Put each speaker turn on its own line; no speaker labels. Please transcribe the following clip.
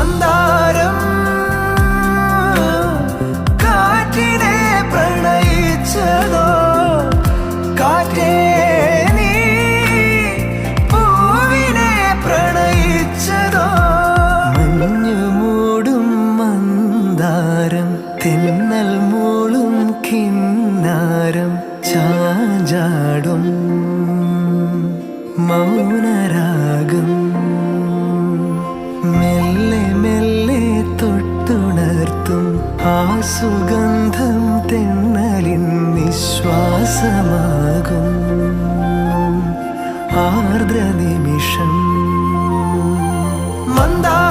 മന്ദാരം കാറ്റിനെ പ്രണയിച്ചതോ, കാറ്റേ നീ പൂവിനെ പ്രണയിച്ചതോ. മഞ്ഞു മൂടും മന്ദാരം, തെന്നൽ മൂളും കിന്നാരം, ചാഞ്ചാടും മൗനരാഗം, മെല്ലെ മെല്ലെ തൊട്ടുണർത്തും ആ സുഗന്ധം തെന്നലിൻ നിശ്വാസമാകും ആർദ്ര നിമിഷം. മന്ദാരം